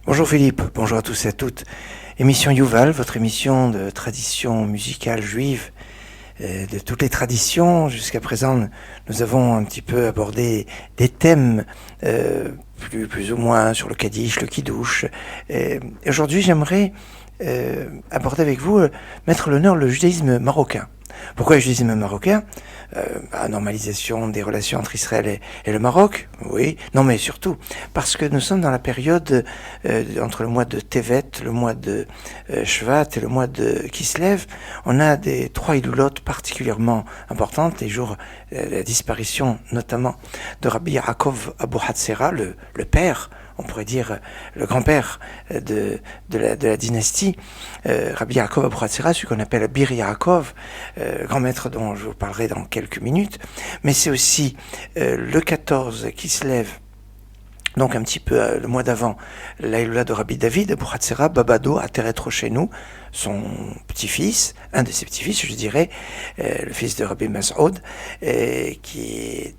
Bonjour Philippe, bonjour à tous et à toutes. Émission Yuval, votre émission de tradition musicale juive, de toutes les traditions. Jusqu'à présent, nous avons un petit peu abordé des thèmes plus ou moins sur le Kaddish, le Kiddush. Et aujourd'hui, j'aimerais aborder avec vous, mettre l'honneur le judaïsme marocain. Pourquoi le judaïsme marocain? Normalisation des relations entre Israël et le Maroc, oui. Non, mais surtout parce que nous sommes dans la période entre le mois de Tevet, le mois de Shvat et le mois de Kislev. On a des trois Ilulot particulièrement importantes, les jours la disparition notamment de Rabbi Yaakov Abu Hatzera, le père, on pourrait dire le grand-père de la dynastie, Rabbi Yaakov Abu Hatzera, celui qu'on appelle Bir Yaakov, grand maître dont je vous parlerai dans quelques minutes. Mais c'est aussi le 14 qui se lève, donc un petit peu le mois d'avant, l'Aïloula de Rabbi David Abu Hatzera, Babado, Ateret Roshenu, son petit-fils, un de ses petits-fils, je dirais, le fils de Rabbi Masoud, qui est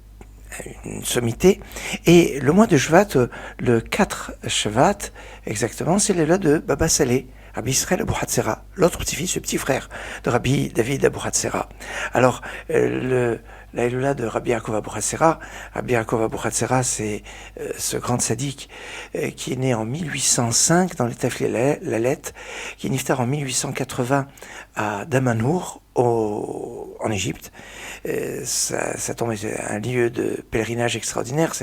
une sommité. Et le mois de Shvat, le 4 Shvat, exactement, c'est l'Aïloula de Baba Saleh, Rabbi Israël Abu Hatzera, l'autre petit-fils, le petit frère de Rabbi David Abu Hatzera. Alors, l'Aïloula de Rabbi Yaakov Abu Hatzera, c'est ce grand sadique qui est né en 1805 dans l'État Lalet, qui est niftar en 1880 à Damanour, en Égypte. Ça tombe, c'est un lieu de pèlerinage extraordinaire.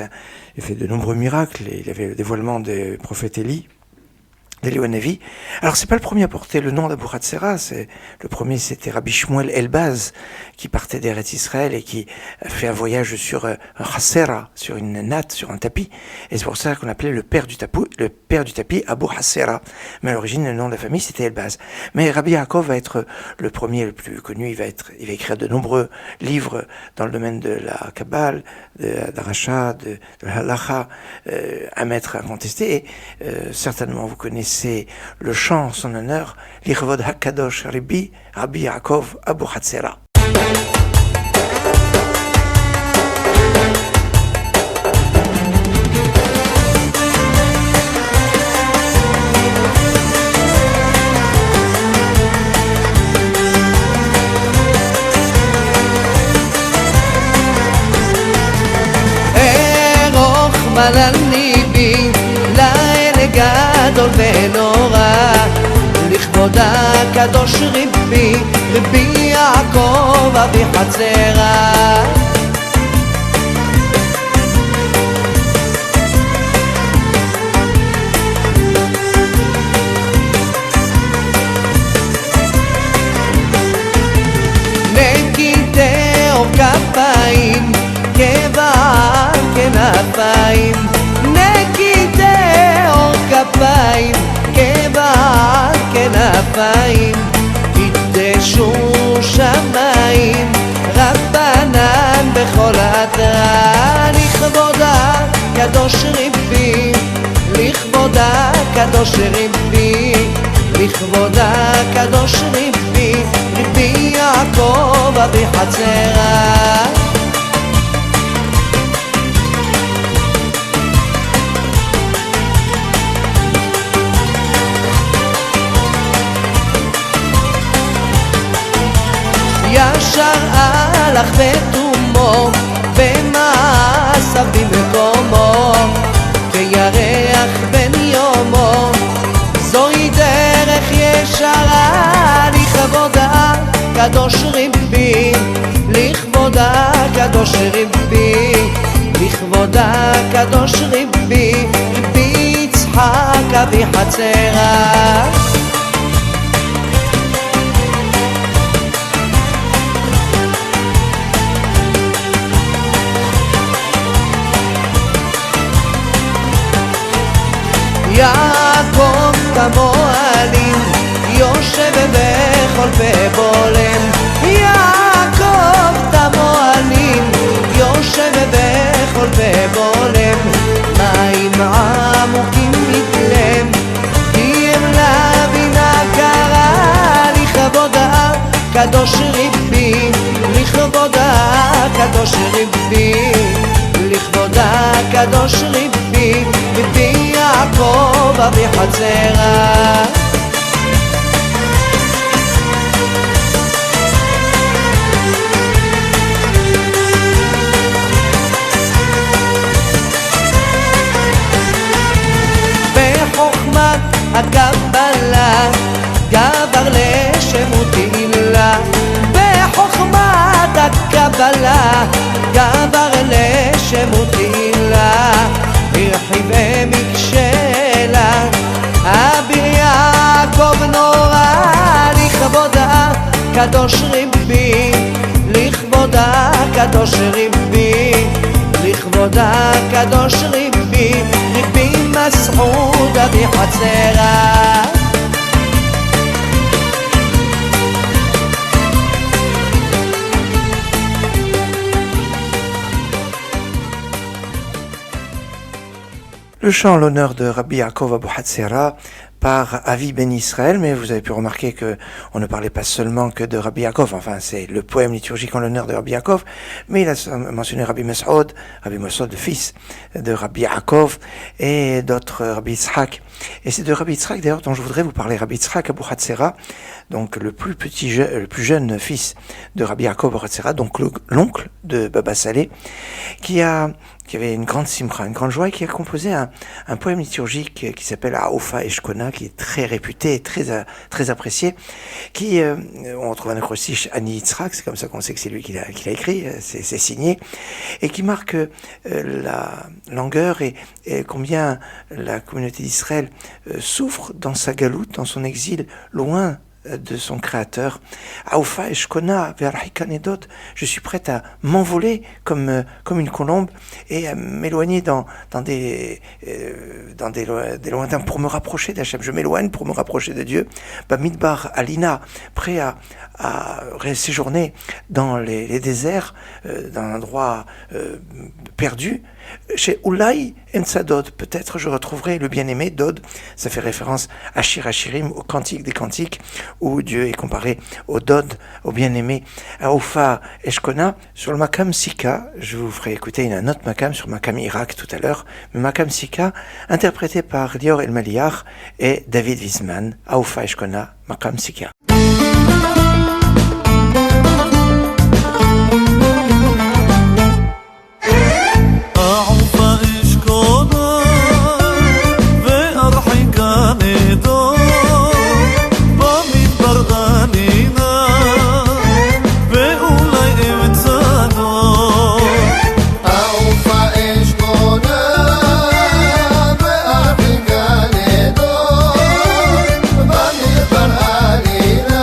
Il fait de nombreux miracles. Il avait le dévoilement des prophètes Élie, d'Eliyahu Hanavi. Alors, c'est pas le premier à porter le nom d'Abu Hatzera. Le premier, c'était Rabbi Shmuel Elbaz, qui partait d'Eretz Israël et qui a fait un voyage sur un chassera, sur une natte, sur un tapis. Et c'est pour ça qu'on appelait le père du tapis Abu Hatzera. Mais à l'origine, le nom de la famille, c'était Elbaz. Mais Rabbi Yaakov va être le premier, le plus connu. Il va écrire de nombreux livres dans le domaine de la Kabbale, de la Daracha, de la Halacha, un maître incontesté. Et certainement, vous connaissez le chant en son honneur, Lichvod HaKadosh Rabbi Yaakov Abu Hatzera. גדול ונורא לכבוד הקדוש רבי יעקב אבי חצרה נקיטי אור כפיים כבער כנפיים כפיים כבער כנפיים קידשו שמיים רבנן בכל התרא לכבוד הקדוש רבי לכבוד הקדוש רבי לכבוד הקדוש רבי רבי יעקב אבי חצרה ישר הלך בתומו במעשיו במקומו כירח בן יומו זוהי דרך ישרה לכבוד הקדוש רבי לכבוד הקדוש רבי לכבוד הקדוש רבי רבי יצחק אבי חצרה יעקב כמוהלים יושב בכל פה בולם יעקב כמוהלים יושב בכל פה בולם מים עמוקים מתלם כי הם לבינה קרה לכבוד הקדוש רבי לכבוד הקדוש רבי לכבוד הקדוש רבי רבי יעקב בחצרה בחוכמת הקבלה גבר לשמותילה בחוכמת הקבלה גבר לשמותילה הרחיבי מקשלה אביר יעקב נורא לכבודה קדוש ריבי לכבודה קדוש ריבי לכבודה קדוש ריבי ריבי מסעודה בחצרה Le chant en l'honneur de Rabbi Yaakov Abu Hatzera par Avi Ben Israël, mais vous avez pu remarquer que on ne parlait pas seulement que de Rabbi Yaakov, enfin c'est le poème liturgique en l'honneur de Rabbi Yaakov, mais il a mentionné Rabbi Mas'ud, le fils de Rabbi Yaakov, et d'autres Rabbi Yitzhak. Et c'est de Rabbi Yitzhak d'ailleurs dont je voudrais vous parler, Rabbi Yitzhak Abu Hatzera, donc le plus jeune fils de Rabbi Yaakov Abu Hatzera, donc l'oncle de Baba Saleh, qui avait une grande simcha, une grande joie, et qui a composé un poème liturgique qui s'appelle Aoufa Eshkona, qui est très réputé et très apprécié, qui, on retrouve un acrostiche Ani Yitzhak, c'est comme ça qu'on sait que c'est lui qui l'a écrit, c'est signé, et qui marque la longueur et combien la communauté d'Israël souffre dans sa galoute, dans son exil, loin de son créateur. Aoufa Eshkona Verhikanedot, je suis prête à m'envoler comme une colombe et à m'éloigner dans des lointains pour me rapprocher d'Hachem. Je m'éloigne pour me rapprocher de Dieu. Bamidbar Alina, prêt à séjourner dans les déserts, dans un endroit perdu. Chez Oulai Ensadod, peut-être je retrouverai le bien-aimé. Dod, ça fait référence à Shir Hashirim, au Cantique des Cantiques, où Dieu est comparé au Dod, au bien-aimé. À Oufa Eshkona, sur le Makam Sika, je vous ferai écouter un autre Makam sur Makam Irak tout à l'heure, mais Makam Sika, interprété par Lior El Maliach et David Wiesman. À Oufa Eshkona, Makam Sika. Alina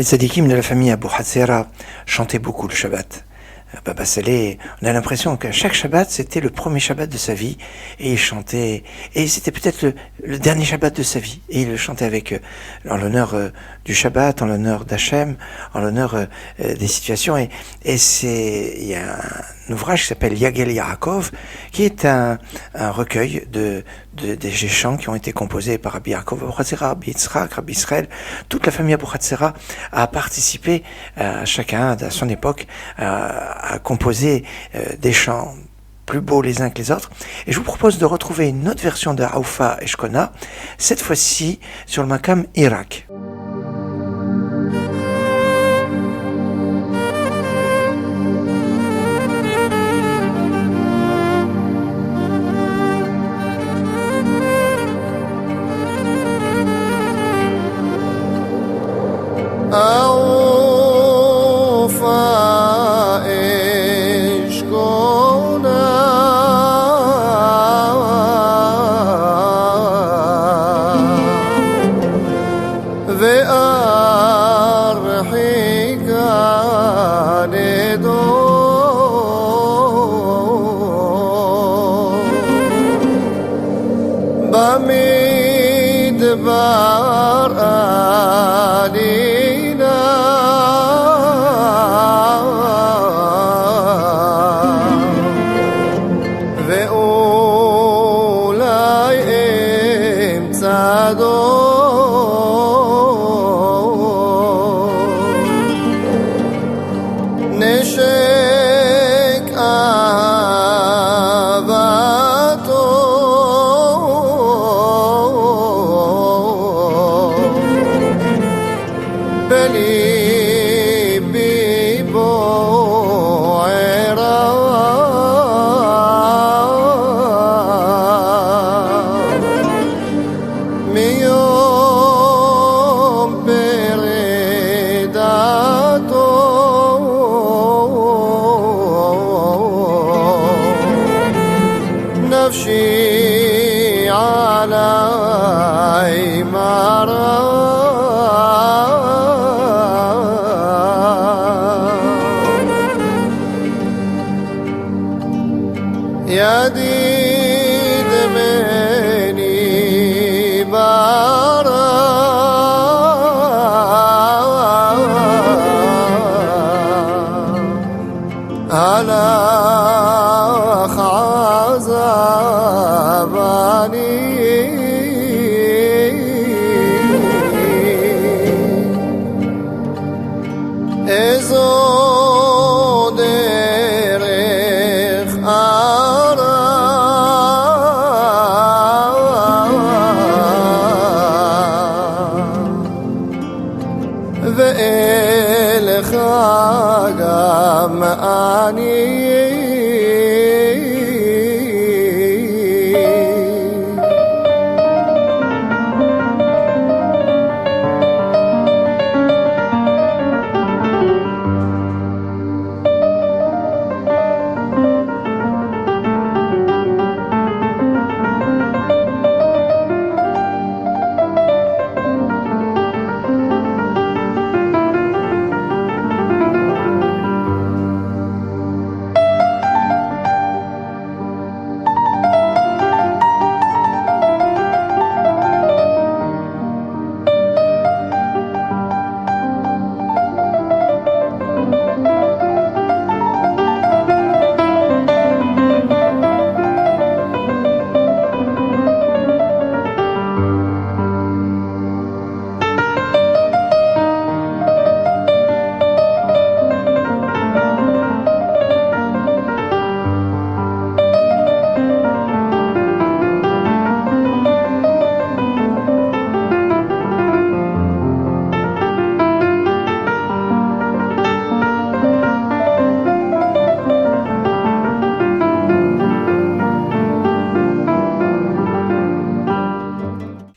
Les tzadikim de la famille Abou Hatzera chantaient beaucoup le Shabbat. Baba Saleh, on a l'impression qu'à chaque Shabbat, c'était le premier Shabbat de sa vie, et il chantait, et c'était peut-être le dernier Shabbat de sa vie, et il le chantait avec, en l'honneur du Shabbat, en l'honneur d'Hachem, en l'honneur des situations, et il y a un ouvrage qui s'appelle Yagel Yaakov, qui est un recueil des chants qui ont été composés par Rabbi Yaakov Abou Hatzera, Rabbi Yitzhak, Rabbi Israël. Toute la famille Abou Hatzera a participé, chacun à son époque, à composer des chants plus beaux les uns que les autres. Et je vous propose de retrouver une autre version de Haufa et Shkona, cette fois-ci sur le makam Irak.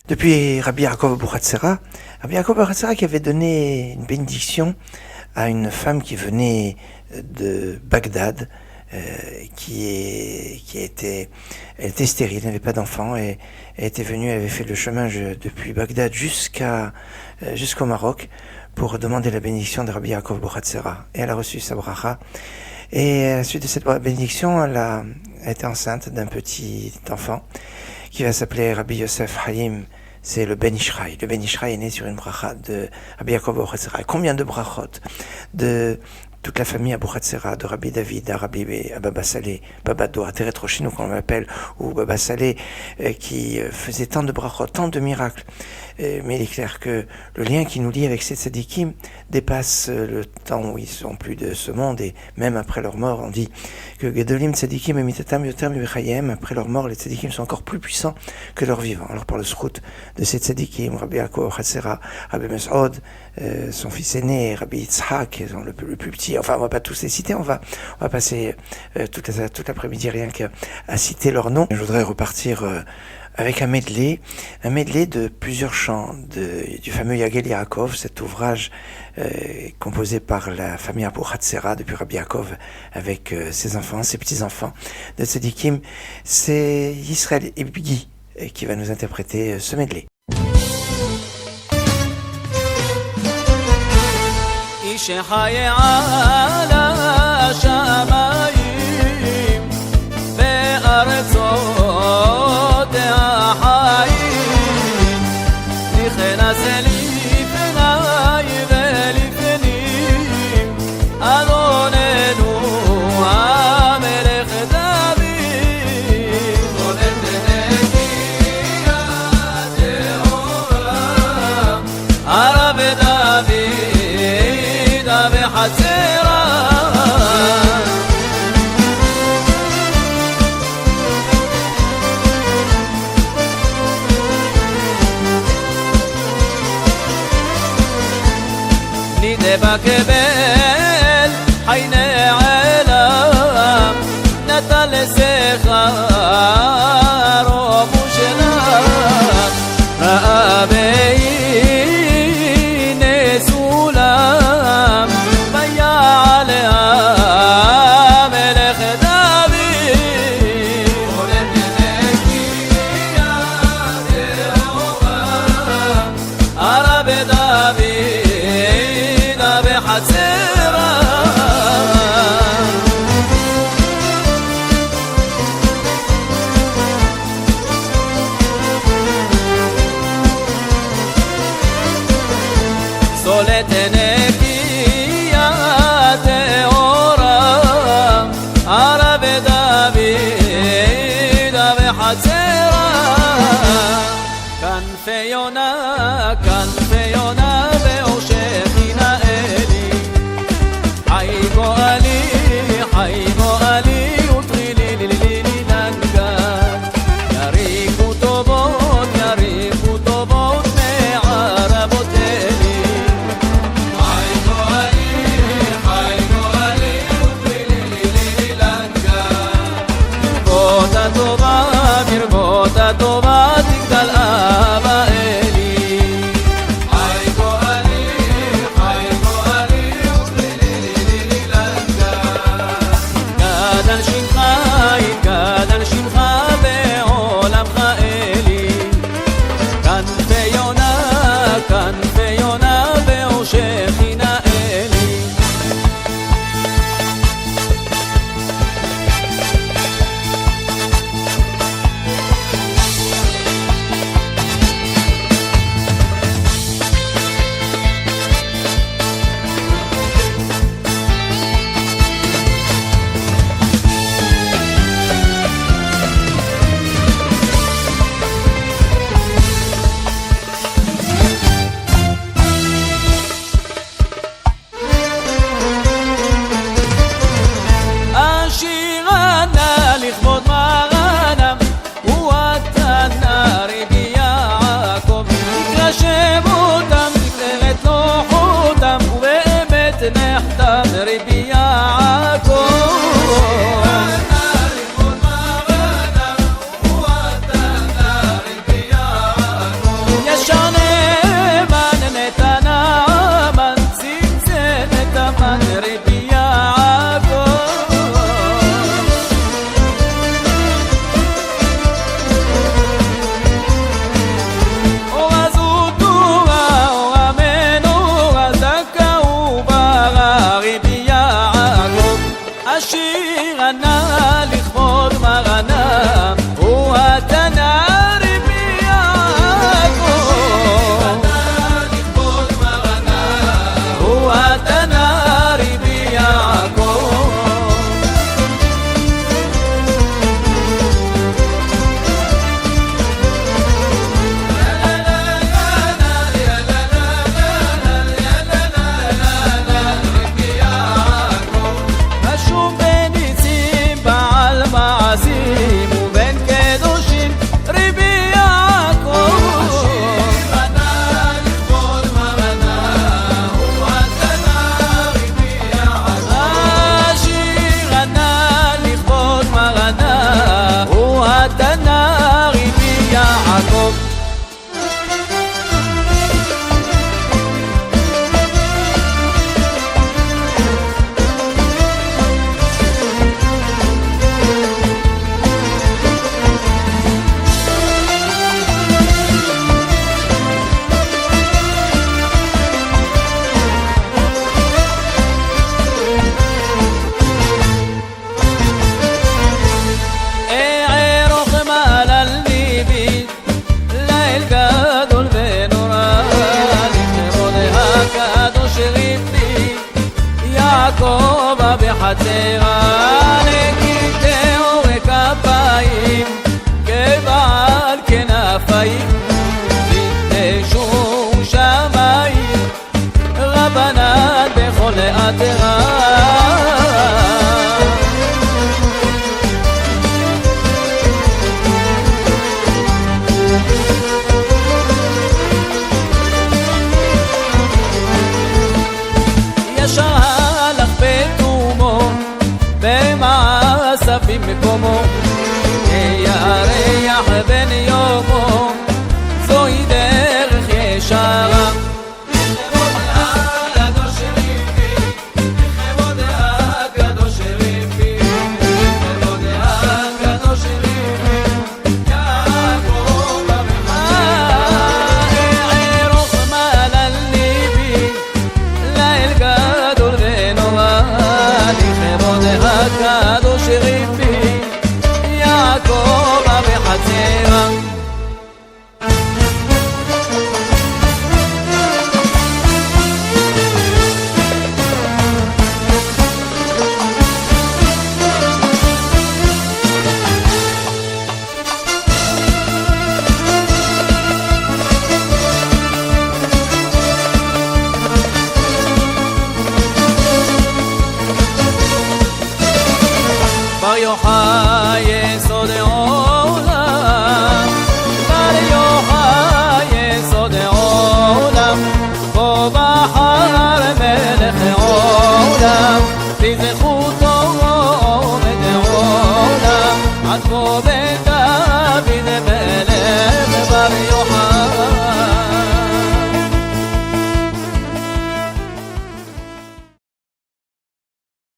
Depuis Rabbi Yaakov Abou Hatzera, qui avait donné une bénédiction à une femme qui venait de Bagdad, elle était stérile, elle n'avait pas d'enfant, et elle était venue, elle avait fait le chemin depuis Bagdad jusqu'au Maroc pour demander la bénédiction de Rabbi Yaakov Bochatzera. Et elle a reçu sa bracha. Et à la suite de cette bénédiction, elle a été enceinte d'un petit enfant qui va s'appeler Rabbi Yosef Haïm. C'est le Ben Ishraï. Le Ben Ishraï est né sur une bracha de Rabbi Yaakov Bochatzera. Combien de brachot de toute la famille Aboukhatsera, de Rabbi David, Rabbi Baba Salé, Baba Doa, Teret Roshinu, qu'on l'appelle, ou Baba Salé, qui faisait tant de brachot, tant de miracles. Mais il est clair que le lien qui nous lie avec ces tzadikim dépasse le temps où ils sont plus de ce monde, et même après leur mort, on dit que Gedolim tzadikim emitatam yoter mivechayem, après leur mort, les tzadikim sont encore plus puissants que leurs vivants. Alors par le srout de ces tzadikim, Rabbi Yaakov Bochatzera, Rabbi Mesoud, son fils aîné, Rabbi Yitzhak, le plus petit, enfin on va pas tous les citer, on va passer toute l'après-midi rien qu'à citer leurs noms. Je voudrais repartir avec un medley de plusieurs chants du fameux Yagel Yaakov, cet ouvrage composé par la famille Aboukhatsera depuis Rabbi Yaakov avec ses enfants, ses petits-enfants de tzadikim. C'est Yisraël Ebgi qui va nous interpréter ce medley. שחי על השמיים בארצות החיים נכנס לפני ולפנים אדוננו המלך דוד הולך לנקייה טהורה הרב דוד בחצרה נידה בקבל חי נעלם נתן לזכר רוב ושלם ראה בעיני סולם טובה תגדל אבא אלי. היי גואלי בחצרה לכיתהו וכפיים כבעל כנפיים ויתשו שמיים רבנן בכל עתרה במעשבים מקומו ירח בן יומו זוהי דרך ישרה לכבוד הקדוש ריבי לכבוד הקדוש ריבי לכבוד הקדוש ריבי יעקב ערוך מעל ליבי ליל גדול ונורא לכבוד הקדוש ריבי יעקב בחצרה בר יוחאי יסוד העולם בר יוחאי יסוד העולם פה בחר מלך העולם בזכותו עומד העולם עד פה